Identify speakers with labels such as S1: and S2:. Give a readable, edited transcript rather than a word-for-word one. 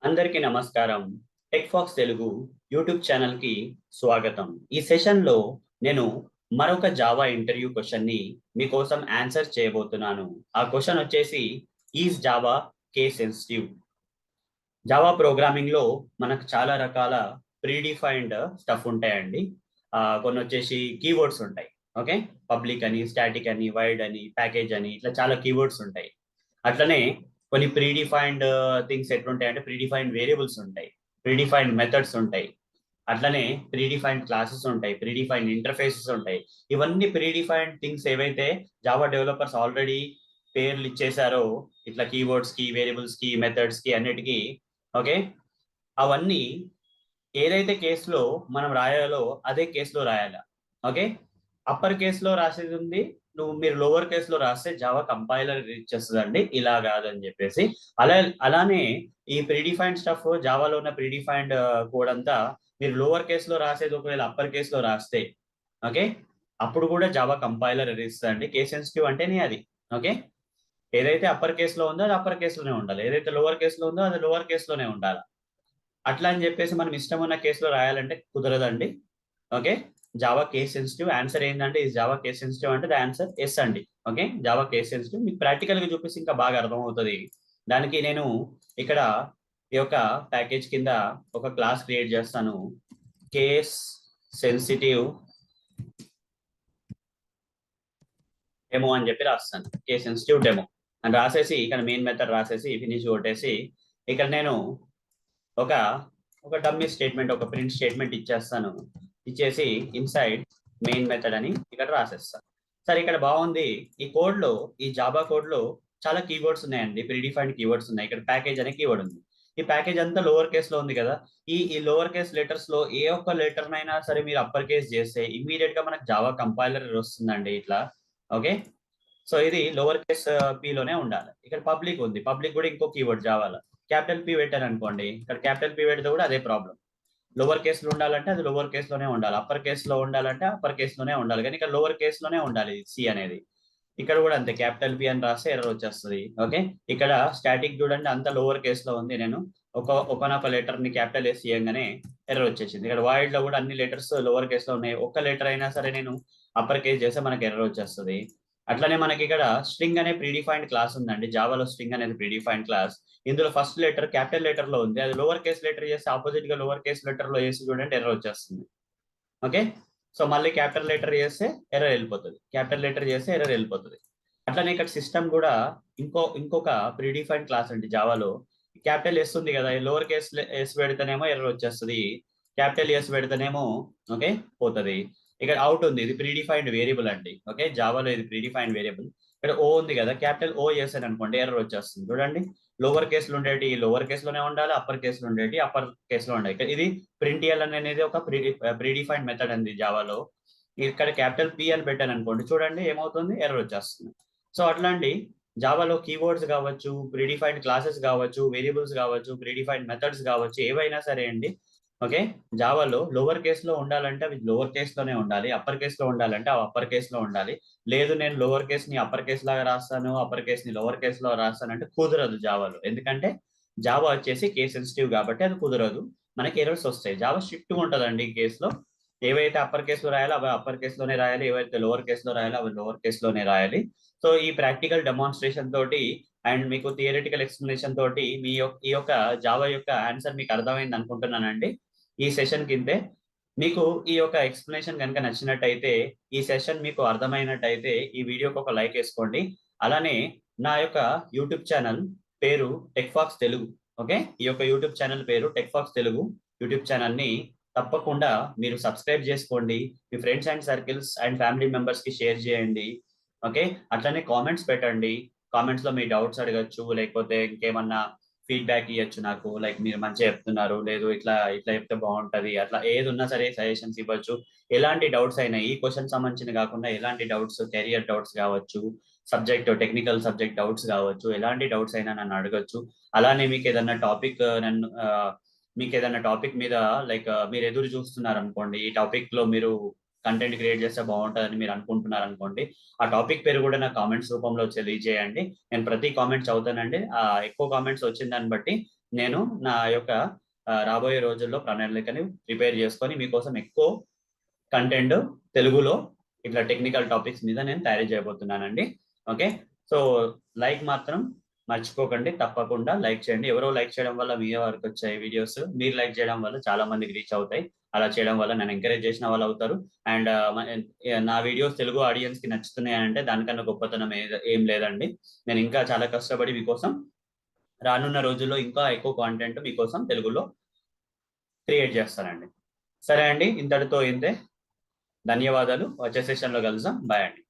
S1: అందరికీ నమస్కారం. Tech pox Telugu YouTube channel కి స్వాగతం. ఈ సెషన్ లో నేను మరొక జావా ఇంటర్వ్యూ క్వశ్చన్ ని మీకోసం ఆన్సర్ చేయబోతున్నాను. ఆ క్వశ్చన్ వచ్చేసి is Java case sensitive. Java programming లో మనకు చాలా రకాల ప్రీడిఫైన్డ్ స్టఫ్ ఉంటాయండి. కొన్ని వచ్చేసి కీవర్డ్స్ ఉంటాయి. ఓకే, పబ్లిక్ అని, స్టాటిక్ అని, వైడ్ అని, ప్యాకేజ్ అని, ఇట్లా చాలా కీవర్డ్స్ ఉంటాయి. అట్లనే కొన్ని ప్రీడిఫైన్డ్ థింగ్స్ ఎట్లుంటాయి అంటే ప్రీడిఫైన్డ్ వేరియబుల్స్ ఉంటాయి, ప్రీడిఫైన్డ్ మెథడ్స్ ఉంటాయి, అట్లనే ప్రీడిఫైన్డ్ క్లాసెస్ ఉంటాయి, ప్రీడిఫైన్డ్ ఇంటర్ఫేసెస్ ఉంటాయి. ఇవన్నీ ప్రీడిఫైన్డ్ థింగ్స్ ఏవైతే జావా డెవలపర్స్ ఆల్రెడీ పేర్లు ఇచ్చేసారో, ఇట్లా కీవర్డ్స్ కి, వేరియబుల్స్ కి, మెథడ్స్ కి, అన్నిటికీ. ఓకే, అవన్నీ ఏదైతే కేసులో మనం రాయాలో అదే కేసులో రాయాలా. ఓకే, అప్పర్ కేసులో రాసేది ఉంది, మీరు లోవర్ కేసులో రాస్తే జావా కంపైలర్ ఇచ్చేస్తుందండి, ఇలా కాదని చెప్పేసి. అలానే ఈ ప్రీడిఫైన్డ్ స్టఫ్, జావాలో ఉన్న ప్రీడిఫైన్డ్ కోడ్ అంతా మీరు లోవర్ కేసులో రాసేది ఒకవేళ అప్పర్ కేసులో రాస్తే, ఓకే, అప్పుడు కూడా జావా కంపైలర్ ఇస్తుందండి. కేస్ సెన్సిటివ్ అంటేనే అది. ఓకే, ఏదైతే అప్పర్ కేసులో ఉందో అది అప్పర్ కేసులోనే ఉండాలి, ఏదైతే లోవర్ కేసులో ఉందో అది లోవర్ కేసులోనే ఉండాలి. అట్లా అని చెప్పేసి మనం ఇష్టం ఉన్న కేసులో రాయాలంటే కుదరదండి. Okay, Java case sensitive. Answer ఏంటంటే ఈ జావా కేస్ సెన్సిటివ్ అంటే ద ఆన్సర్ ఎస్ అండి. Okay, Java case sensitive. మీకు ప్రాక్టికల్ గా చూపిస్తే ఇంకా బాగా అర్థమవుతుంది. దానికి నేను ఇక్కడ ఈ యొక్క ప్యాకేజ్ కింద ఒక క్లాస్ క్రియేట్ చేస్తాను. కేస్ సెన్సిటివ్ డెమో అని చెప్పి రాస్తాను. కేస్ సెన్సిటివ్ డెమో అని రాసేసి ఇక్కడ మెయిన్ మెథడ్ రాసేసి ఫినిష్ కొట్టేసి ఇక్కడ నేను ఒక ఒక డమ్మీ స్టేట్మెంట్, ఒక ప్రింట్ స్టేట్మెంట్ ఇచ్చేస్తాను. ఇచ్చేసి ఇన్సైడ్ మెయిన్ మెథడ్ అని ఇక్కడ రాసేస్తాను. సరే, ఇక్కడ బాగుంది. ఈ కోడ్ లో, ఈ జాబా కోడ్ లో చాలా కీవర్డ్స్ ఉన్నాయండి, ప్రీడిఫైన్డ్ కీవర్డ్స్ ఉన్నాయి. ఇక్కడ ప్యాకేజ్ అనే కీవర్డ్ ఉంది. ఈ ప్యాకేజ్ అంతా లోవర్ కేస్ లో ఉంది కదా. ఈ లోవర్ కేస్ లెటర్స్ లో ఏ ఒక్క లెటర్ నైనా సరే మీరు అప్పర్ కేస్ చేస్తే ఇమీడియట్ గా మనకు జావా కంపైలర్ వస్తుందండి ఇట్లా. ఓకే, సో ఇది లోవర్ కేస్ పి లోనే ఉండాలి. ఇక్కడ పబ్లిక్ ఉంది, పబ్లిక్ కూడా ఇంకో కీవర్డ్ జావాలో. క్యాపిటల్ పి పెట్టాను అనుకోండి, ఇక్కడ క్యాపిటల్ పి పెడితే కూడా అదే ప్రాబ్లం. లోవర్ కేసులో ఉండాలంటే అది లోవర్ కేసులోనే ఉండాలి, అప్పర్ కేసులో ఉండాలంటే అప్పర్ కేసులోనే ఉండాలి. కానీ ఇక్కడ లోవర్ కేసులోనే ఉండాలి సి అనేది. ఇక్కడ కూడా అంతే, క్యాపిటల్ పి అని రాస్తే ఎర్రర్ వచ్చేస్తుంది. ఓకే, ఇక్కడ స్టాటిక్ చూడండి, అంత లోవర్ కేసులో ఉంది. నేను ఒకనొక లెటర్ ని క్యాపిటల్ ఎస్ చేయగానే ఎర్రర్ వచ్చేసింది. ఇక్కడ వైడ్ లో కూడా అన్ని లెటర్స్ లోవర్ కేసులో ఉన్నాయి. ఒక్క లెటర్ అయినా సరే నేను అప్పర్ కేస్ చేస్తే మనకి ఎర్రర్ వచ్చేస్తుంది. అట్లనే మనకి ఇక్కడ స్ట్రింగ్ అనే ప్రీడిఫైన్డ్ క్లాస్ ఉందండి. జావాలో స్ట్రింగ్ అనేది ప్రీడిఫైన్డ్ క్లాస్. ఇందులో ఫస్ట్ లెటర్ క్యాపిటల్ లెటర్ లో ఉంది, అది లోవర్ కేస్ లెటర్ చేస్తే ఆపోజిట్ గా లోవర్ కేస్ లెటర్ లో వేసి చూడండి ఎర్రర్ వచ్చేస్తుంది. ఓకే, సో మళ్ళీ క్యాపిటల్ లెటర్ చేస్తే ఎర్రర్ వెళ్ళిపోతుంది, క్యాపిటల్ లెటర్ చేస్తే ఎర్రర్ వెళ్ళిపోతుంది. అట్లనే ఇక్కడ సిస్టమ్ కూడా ఇంకొక ప్రీడిఫైన్డ్ క్లాస్ అండి జావాలో. క్యాపిటల్ ఎస్ ఉంది కదా, లోవర్ కేస్ ఎస్ పెడితేనేమో ఎర్రర్ వచ్చేస్తుంది, క్యాపిటల్ ఎస్ పెడితేనేమో ఓకే పోతుంది. ఇక్కడ అవుట్ ఉంది, ఇది ప్రీడిఫైన్డ్ వేరియబుల్ అండి. ఓకే, జావాలో ఇది ప్రీడిఫైన్డ్ వేరియబుల్. ఇక్కడ ఓ ఉంది కదా, క్యాపిటల్ ఓ చేశాను అనుకోండి ఎర్రర్ వచ్చేస్తుంది. చూడండి, లోవర్ కేసులు ఉండేటి లోవర్ కేసులోనే ఉండాలి, అప్పర్ కేసులు ఉండేటి అప్పర్ కేసులో ఉండాలి. ఇది ప్రింటిఎల్ అనేది ఒక ప్రీడిఫైన్డ్ మెథడ్ అండి జావాలో. ఇక్కడ క్యాపిటల్ పి అని పెట్టాను అనుకోండి, చూడండి ఏమవుతుంది, ఎర్రర్ వచ్చేస్తుంది. సో అట్లాంటి జావాలో కీవర్డ్స్ కావచ్చు, ప్రీడిఫైన్డ్ క్లాసెస్ కావచ్చు, వేరియబుల్స్ కావచ్చు, ప్రీడిఫైన్డ్ మెథడ్స్ కావచ్చు, ఏవైనా సరే అండి. ఓకే, జావాలో లోవర్ కేస్ లో ఉండాలంటే అవి లోవర్ కేస్ లోనే ఉండాలి, అప్పర్ కేస్ లో ఉండాలంటే అవి అప్పర్ కేస్ లో ఉండాలి. లేదు నేను లోవర్ కేస్ ని అప్పర్ కేస్ లాగా రాస్తాను, అప్పర్ కేస్ ని లోవర్ కేస్ లో రాస్తాను అంటే కుదరదు జావాలో. ఎందుకంటే జావా వచ్చేసి కేస్ సెన్సిటివ్ కాబట్టి అది కుదరదు, మనకి ఎర్రర్స్ వస్తాయి. జావా స్ట్రిక్ట్ గా ఉంటుందండి ఈ కేసులో. ఏవైతే అప్పర్ కేస్ లో రాయాలో అవి అప్పర్ కేస్ లోనే రాయాలి, ఏవైతే లోవర్ కేస్ లో రాయాలో అవి లోవర్ కేస్ లోనే రాయాలి. సో ఈ ప్రాక్టికల్ డెమాన్స్ట్రేషన్ తోటి అండ్ మీకు థియరిటికల్ ఎక్స్ప్లెనేషన్ తోటి ఈ యొక్క జావా యొక్క ఆన్సర్ మీకు అర్థమైంది అనుకుంటున్నానండి. ఈ సెషన్ కిందే మీకు ఈ యొక్క ఎక్స్ప్లెనేషన్ కనుక నచ్చినట్టయితే, ఈ సెషన్ మీకు అర్థమైనట్టయితే ఈ వీడియోకి ఒక లైక్ వేసుకోండి. అలానే నా యొక్క యూట్యూబ్ ఛానల్ పేరు టెక్ ఫాక్స్ తెలుగు. ఓకే, ఈ యొక్క యూట్యూబ్ ఛానల్ పేరు Tech pox Telugu. YouTube channel ని తప్పకుండా మీరు సబ్స్క్రైబ్ చేసుకోండి, మీ friends and circles and family members కి షేర్ చేయండి. ఓకే, అట్లనే కామెంట్స్ పెట్టండి. కామెంట్స్ లో మీ డౌట్స్ అడగచ్చు, లేకపోతే ఇంకేమన్నా ఫీడ్బ్యాక్ ఇవ్వచ్చు నాకు. లైక్ మీరు మంచిగా చెప్తున్నారు, లేదు ఇట్లా ఇట్లా చెప్తే బాగుంటది, అట్లా ఏది ఉన్నా సరే సజెషన్స్ ఇవ్వచ్చు. ఎలాంటి డౌట్స్ అయినా, ఈ క్వశ్చన్ సంబంధించిన కాకుండా ఎలాంటి డౌట్స్, కెరియర్ డౌట్స్ కావచ్చు, సబ్జెక్ట్ టెక్నికల్ సబ్జెక్ట్ డౌట్స్ కావచ్చు, ఎలాంటి డౌట్స్ అయినా నన్ను అడగచ్చు. అలానే మీకు ఏదన్నా టాపిక్ మీకు ఏదైనా టాపిక్ మీద లైక్ మీరు ఎదురు చూస్తున్నారు అనుకోండి, ఈ టాపిక్ లో మీరు కంటెంట్ క్రియేట్ చేస్తే బాగుంటుందని మీరు అనుకుంటున్నారు అనుకోండి, ఆ టాపిక్ పేరు కూడా నాకు కామెంట్స్ రూపంలో తెలియజేయండి. నేను ప్రతి కామెంట్ చదువుతానండి. ఎక్కువ కామెంట్స్ వచ్చిన దాన్ని బట్టి నేను నా యొక్క రాబోయే రోజుల్లో ప్రణాళికని ప్రిపేర్ చేసుకొని మీకోసం ఎక్కువ కంటెంట్ తెలుగులో ఇట్లా టెక్నికల్ టాపిక్స్ మీద నేను తయారు చేయబోతున్నానండి. ఓకే, సో లైక్ మాత్రం మర్చిపోకండి, తప్పకుండా లైక్ చేయండి. ఎవరో లైక్ చేయడం వల్ల మీ వరకు వచ్చాయి వీడియోస్, మీరు లైక్ చేయడం వల్ల చాలా మందికి రీచ్ అవుతాయి. అలా చేయడం వల్ల నేను ఎంకరేజ్ చేసిన వాళ్ళు అవుతారు. అండ్ నా వీడియోస్ తెలుగు ఆడియన్స్ కి నచ్చుతున్నాయి అంటే దానికన్నా గొప్పతనం ఏం లేదండి. నేను ఇంకా చాలా కష్టపడి మీకోసం రానున్న రోజుల్లో ఇంకా ఎక్కువ కాంటెంట్ మీకోసం తెలుగులో క్రియేట్ చేస్తానండి. సరే అండి, ఇంతటితో ఇంతే. ధన్యవాదాలు. వచ్చే సెషన్లో కలుద్దాం. బాయ్ అండి.